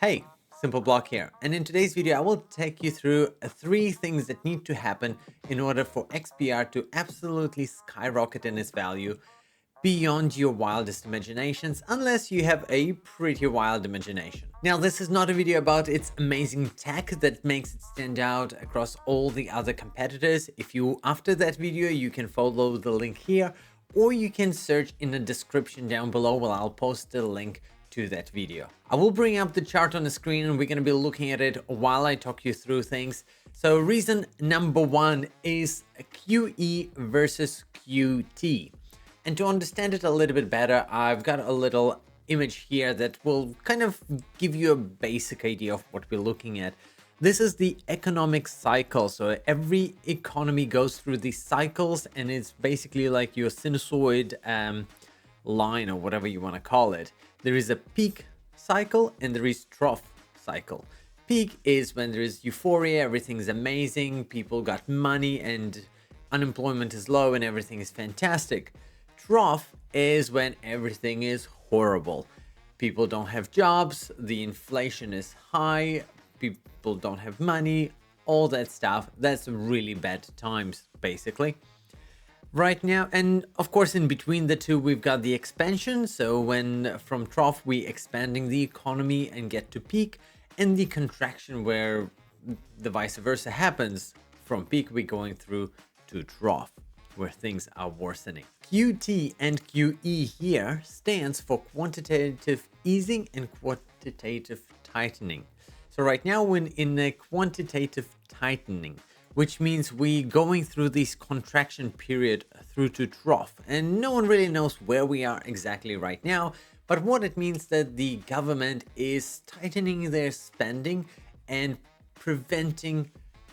Hey, Simple Block here, and in today's video I will take you through three things that need to happen in order for XPR to absolutely skyrocket in its value beyond your wildest imaginations, unless you have a pretty wild imagination. Now, this is not a video about its amazing tech that makes it stand out across all the other competitors. If you, after that video, you can follow the link here, or you can search in the description down below where I'll post the link to that video. I will bring up the chart on the screen and we're going to be looking at it while I talk you through things. So reason number one is QE versus QT. And to understand it a little bit better, I've got a little image here that will kind of give you a basic idea of what we're looking at. This is the economic cycle. So every economy goes through these cycles, and it's basically like your sinusoid line, or whatever you want to call it. There is a peak cycle and there is trough cycle. Peak is when there is euphoria, everything's amazing, people got money and unemployment is low and everything is fantastic. Trough is when everything is horrible. People don't have jobs, the inflation is high, people don't have money, all that stuff. That's really bad times, basically. Right now, and of course in between the two we've got the expansion, so when from trough we expanding the economy and get to peak, and the contraction where the vice versa happens. From peak we're going through to trough where things are worsening. QT and QE here stands for quantitative easing and quantitative tightening. So right now we're in a quantitative tightening, which means we going through this contraction period through to trough. And no one really knows where we are exactly right now, but what it means that the government is tightening their spending and preventing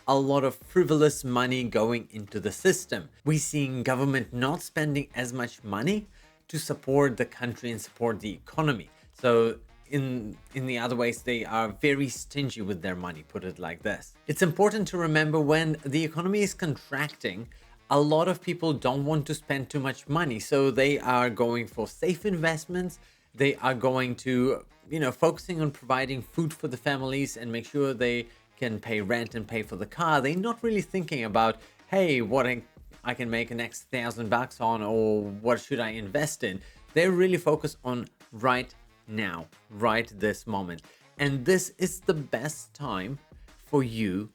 a lot of frivolous money going into the system. We're seeing government not spending as much money to support the country and support the economy. So in the other ways, they are very stingy with their money, put it like this. It's important to remember when the economy is contracting, a lot of people don't want to spend too much money. So they are going for safe investments. They are going to, focusing on providing food for the families and make sure they can pay rent and pay for the car. They're not really thinking about, hey, what I can make an next $1,000 on, or what should I invest in? They're really focused on right now, right this moment. And this is the best time for you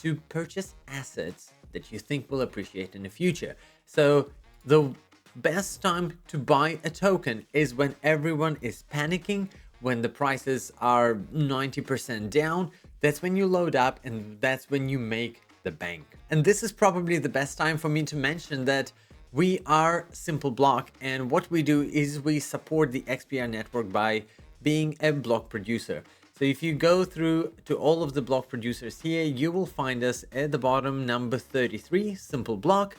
to purchase assets that you think will appreciate in the future. So the best time to buy a token is when everyone is panicking, when the prices are 90% down. That's when you load up and that's when you make the bank. And this is probably the best time for me to mention that we are Simple Block, and what we do is we support the XPR network by being a block producer. So if you go through to all of the block producers here, you will find us at the bottom, number 33, Simple Block.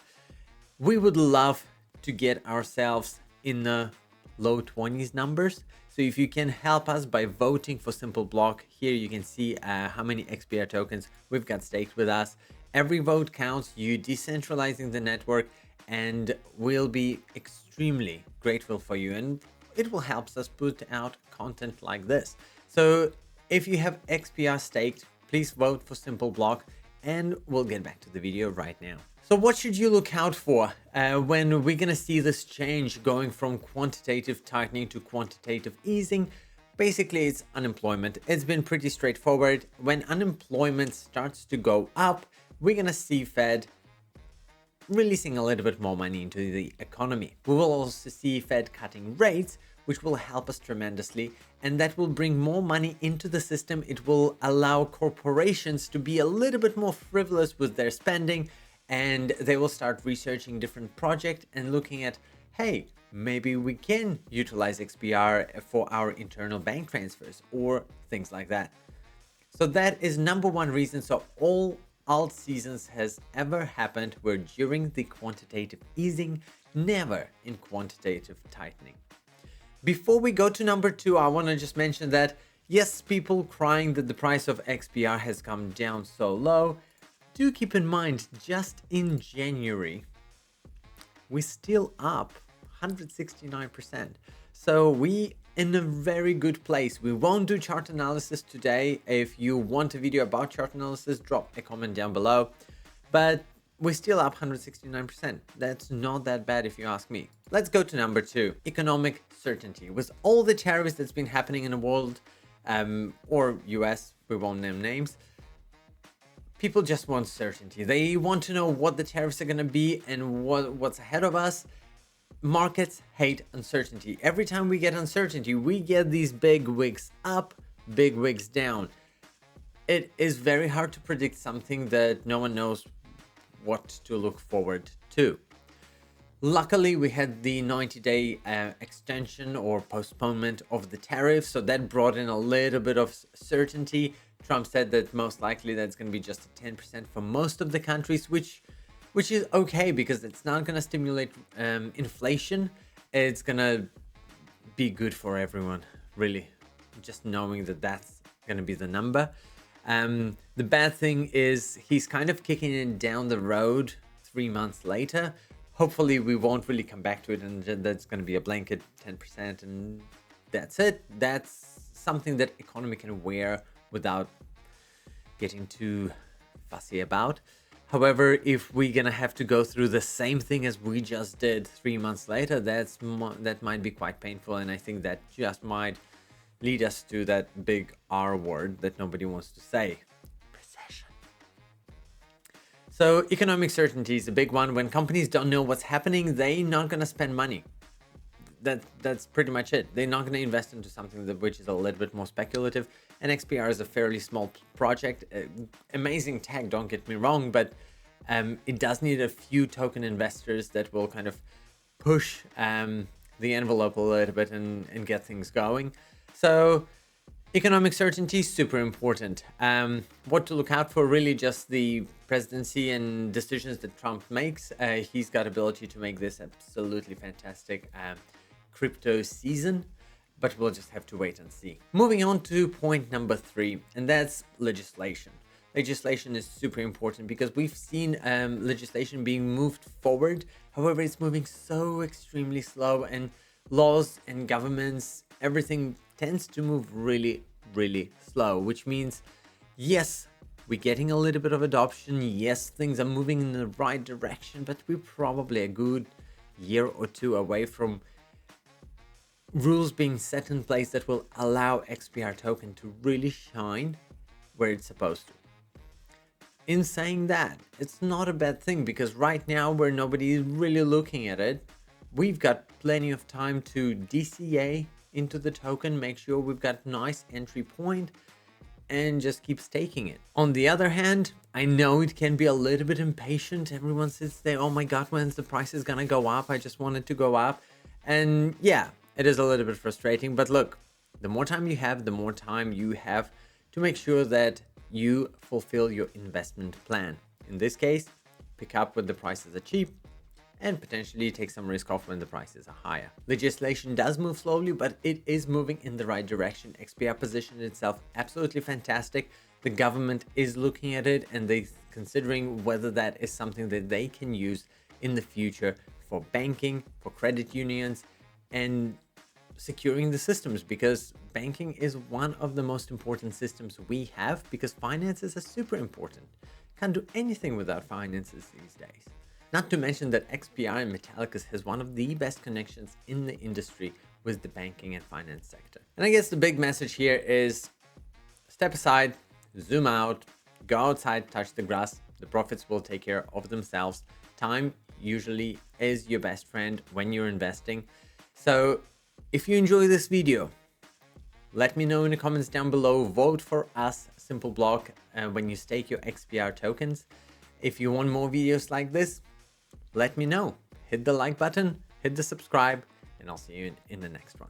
We would love to get ourselves in the low 20s numbers. So if you can help us by voting for Simple Block, here you can see how many XPR tokens we've got staked with us. Every vote counts, you decentralizing the network, and we'll be extremely grateful for you, and it will help us put out content like this. So if you have XPR staked, please vote for Simple Block, and we'll get back to the video right now. So what should you look out for when we're gonna see this change going from quantitative tightening to quantitative easing? Basically, it's unemployment. It's been pretty straightforward. When unemployment starts to go up, we're gonna see Fed releasing a little bit more money into the economy. We will also see Fed cutting rates, which will help us tremendously, and that will bring more money into the system. It will allow corporations to be a little bit more frivolous with their spending, and they will start researching different projects and looking at, hey, maybe we can utilize XPR for our internal bank transfers or things like that. So that is number one reason. So all alt seasons has ever happened were during the quantitative easing, never in quantitative tightening. Before we go to number two, I want to just mention that yes, people crying that the price of XPR has come down so low. Do keep in mind, just in January, we're still up 169%. So we in a very good place. We won't do chart analysis today. If you want a video about chart analysis, drop a comment down below. But we're still up 169%. That's not that bad if you ask me. Let's go to number 2, economic certainty. With all the tariffs that's been happening in the world, or US, we won't name names, people just want certainty. They want to know what the tariffs are going to be and what's ahead of us. Markets hate uncertainty. Every time we get uncertainty, we get these big wigs up, big wigs down. It is very hard to predict something that no one knows what to look forward to. Luckily, we had the 90-day extension or postponement of the tariffs, so that brought in a little bit of certainty. Trump said that most likely that's going to be just 10% for most of the countries, which is okay because it's not going to stimulate inflation. It's going to be good for everyone, really, just knowing that that's going to be the number. The bad thing is he's kind of kicking it down the road 3 months later. Hopefully we won't really come back to it and that's going to be a blanket 10% and that's it. That's something that economy can wear without getting too fussy about. However, if we're gonna have to go through the same thing as we just did 3 months later, that might be quite painful, and I think that just might lead us to that big R word that nobody wants to say. Recession. So economic certainty is a big one. When companies don't know what's happening, they're not gonna spend money. That's pretty much it. They're not going to invest into something which is a little bit more speculative. And XPR is a fairly small project. Amazing tech, don't get me wrong, but it does need a few token investors that will kind of push the envelope a little bit and get things going. So economic certainty is super important. What to look out for, really just the presidency and decisions that Trump makes. He's got ability to make this absolutely fantastic crypto season, but we'll just have to wait and see. Moving on to point number 3, and that's legislation. Legislation is super important because we've seen legislation being moved forward. However, it's moving so extremely slow, and laws and governments, everything tends to move really, really slow, which means, yes, we're getting a little bit of adoption. Yes, things are moving in the right direction, but we're probably a good year or 2 away from rules being set in place that will allow XPR token to really shine where it's supposed to. In saying that, it's not a bad thing because right now where nobody is really looking at it, we've got plenty of time to DCA into the token, make sure we've got nice entry point, and just keep staking it. On the other hand, I know it can be a little bit impatient. Everyone sits there, oh my god, when's the price is gonna go up? I just want it to go up. And yeah, it is a little bit frustrating, but look, the more time you have, the more time you have to make sure that you fulfill your investment plan. In this case, pick up when the prices are cheap and potentially take some risk off when the prices are higher. Legislation does move slowly, but it is moving in the right direction. XPR positioned itself absolutely fantastic. The government is looking at it and they're considering whether that is something that they can use in the future for banking, for credit unions, and securing the systems, because banking is one of the most important systems we have, because finances are super important. Can't do anything without finances these days. Not to mention that XPR and Metallicus has one of the best connections in the industry with the banking and finance sector. And I guess the big message here is step aside, zoom out, go outside, touch the grass. The profits will take care of themselves. Time usually is your best friend when you're investing. So if you enjoy this video, let me know in the comments down below. Vote for us, Simple Block, when you stake your XPR tokens. If you want more videos like this, let me know. Hit the like button, hit the subscribe, and I'll see you in the next one.